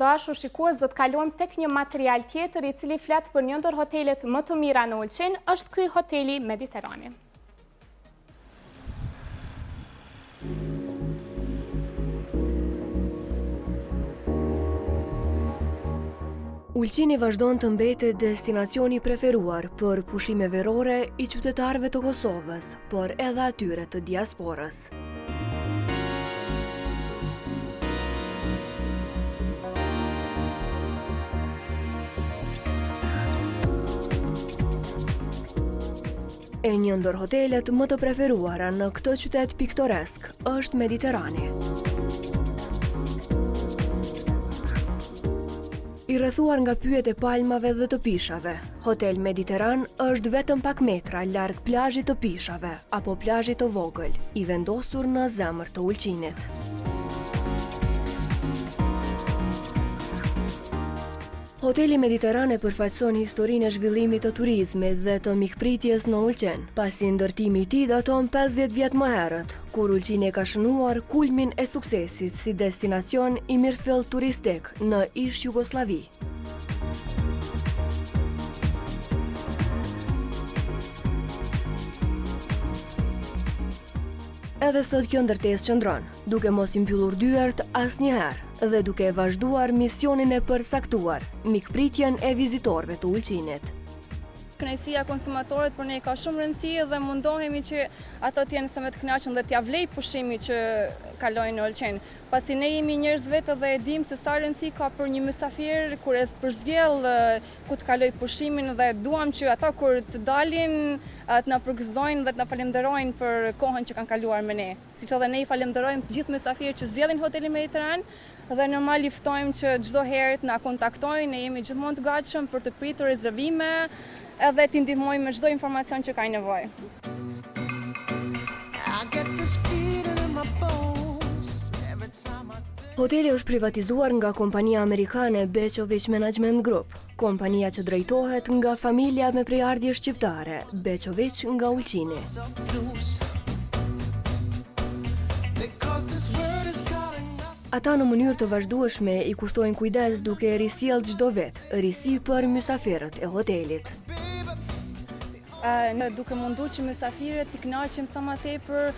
Dashur shikues, do të kalojmë tek një material tjetër I cili flet për një ndër hotelet më të mira në Ulqin, është ky hoteli Mediterani. Ulqini vazhdon të mbetet destinacioni preferuar për pushime verore I qytetarëve të Kosovës, por edhe atyre të diasporës. E një ndër hotelet më të preferuara në këtë qytet piktoresk është Mediterani. I rrethuar nga pyjet e palmave dhe të pishave, Hotel Mediteran është vetëm pak metra larg plazhit të pishave apo plazhit të vogël, I vendosur në zemër të Ulqinit. Hoteli Mediteran e përfaqëson historinë e zhvillimit të turizmit dhe të mikpritjes në Ulqin, pasi ndërtimi I tij daton 50 vjet më herët, kur Ulqini ka shënuar kulmin e suksesit si destinacion I mirëfill turistik në ish Jugosllavi. Edhe sot kjo ndërtesë qëndron, duke mos I mbyllur dyert asnjëherë dhe duke vazhduar misionin e përcaktuar, mikpritjen e vizitorëve të Ulqinit. Kënaqësia konsumatorët për ne ka shumë rëndësi dhe mundohemi që ato të jenë sa më të kënaqur dhe t'ia vlej pushimi që kalojnë në Ulqin. Pasi ne jemi njerëz vetë dhe e dim se sa rëndësi ka për një mysafir kur e përzgjell ku të kaloj pushimin dhe duam që ata kur të dalin të na përgëzojnë dhe të na falenderojnë për kohën që kanë kaluar me ne. Siç edhe ne I falenderojmë të gjithë mysafirët që zgjedhin Hotelin Mediteran dhe normal I ftojmë që çdo herë të na kontaktojnë, ne jemi gjithmonë të gatshëm për të pritur rezervime edhe t'i ndihmojmë me çdo informacion që kanë nevojë. Hoteli është privatizuar nga kompania amerikane Beqović Management Group, kompania që drejtohet nga familja me prejardhje shqiptare, Beqović nga Ulqini. Ata në mënyrë të vazhdueshme I kushtojnë kujdes duke risjell çdo vet, risi për mysafirët e hotelit. Duke munduar që mysafirët t'i kënaqim sa më tepër,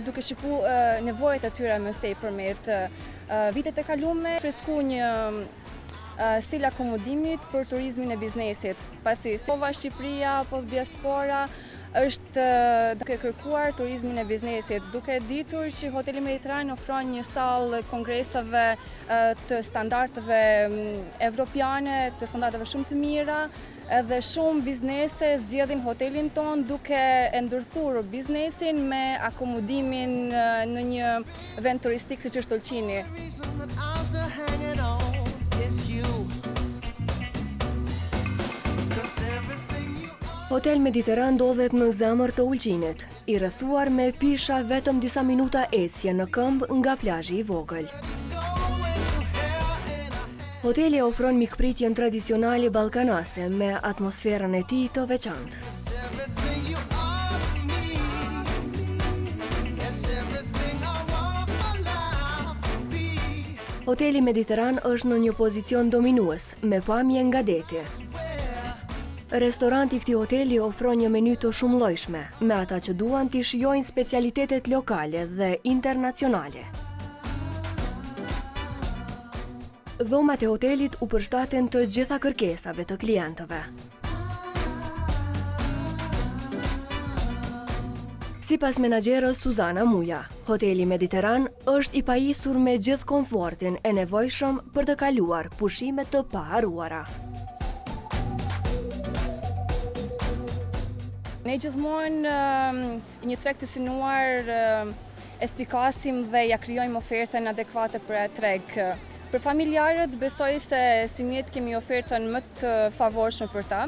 duke shikuar nevojat e tyre më së përmet. Vitet e kaluara fresku një stil akomodimit për turizmin e biznesit, pasi sova Shqipëria apo diaspora është duke kërkuar turizmin e biznesit, duke ditur që Hoteli Mediteran ofron një sallë kongresave të standardeve evropiane, të standardeve shumë të mira, edhe shumë biznese zgjedhin hotelin ton duke e ndërthurur biznesin me akomodimin në një vend turistik siç është Ulqini. Hotel Mediteran ndodhet në zemër të Ulqinit, I rrethuar me pisha vetëm disa minuta ecje në këmbë nga plazhi I vogël. Hoteli ofron mikpritjen tradicionale ballkanase me atmosferën e tij të veçantë. Hoteli Mediteran është në një pozicion dominues, me pamje nga deti. Restoranti I këtij hoteli ofron një menu të shumëllojshme, me ata që duan t'i shijojnë specialitetet lokale dhe internacionale. Dhomat e hotelit u përshtaten të gjitha kërkesave të klientëve. Sipas menaxherës Suzana Muja, Hoteli Mediteran është I pajisur me gjithë komfortin e nevojshëm për të kaluar pushime të paharruara. Ne gjithmonë një treg të synuar e spikasim dhe ja krijojmë ofertën adekuate për atë treg. Për familjarët besoj se si mjet kemi ofertën më të favorshme për ta.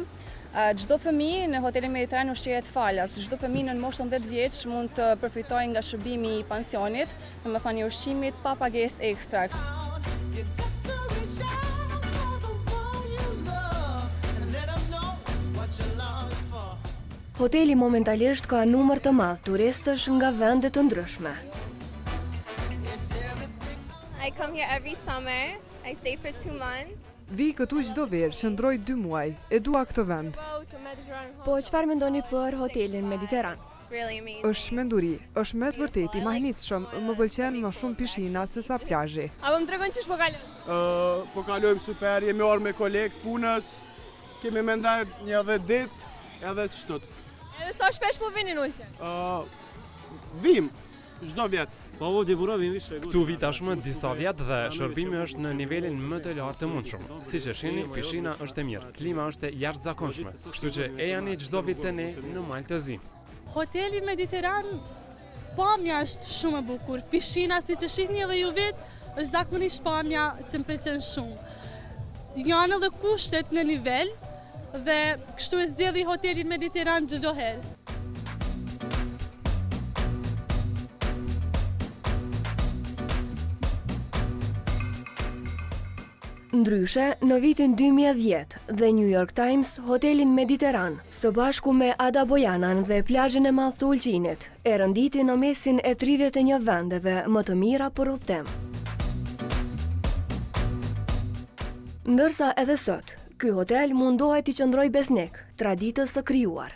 Çdo fëmijë në Hotelin Mediteran ushqehet falas. Çdo fëmijë në moshën 10 vjeç mund të përfitojë nga shërbimi I pensionit, domethënë I ushqimit pa pagesë ekstra. Hoteli momentalisht ka numër të madh turistësh nga vende të ndryshme. I come here every summer I stay for 2 months. Vi këtu çdo verë, qëndroj 2 muaj, e dua këtë vend. Po çfarë mendoni për hotelin Mediteran? Really amazing. Është shmenduri, është me të vërtet i mahnitshëm, më pëlqen më shumë pishinat se sa plazhi. A më tregon ç'ish po kalon? Po kalojmë super, jemi orë me kolegë punës, kemi me ndaj një edhe ditë edhe të shtut. Edhe sa shpesh po vini në Ulqen? Vim, çdo vjetë. Këtu vi tashmë disa vjetë dhe shërbimi është në nivelin më të lartë të mundshëm. Siç e shihni, pishina është e mirë, klima është e jashtëzakonshme, kështu që e jani çdo vit të ne në mal të zi. Hoteli Mediteran, pamja është shumë e bukur. Pishina, si që shihni edhe ju vetë, është zakonisht pamja që më pëlqen shumë. Janë edhe kushtet në nivel dhe kështu e zgjedhi hotelin Mediteran çdo herë. Ndryshe, në vitin 2010 dhe New York Times, hotelin Mediteran, së bashku me Ada Bojanan dhe plazhin e madh të Ulqinit, e rënditi në mesin e 31 vendeve më të mira për udhëtim. Ndërsa edhe sot, ky hotel mundohet i qëndroj besnik traditës së krijuar.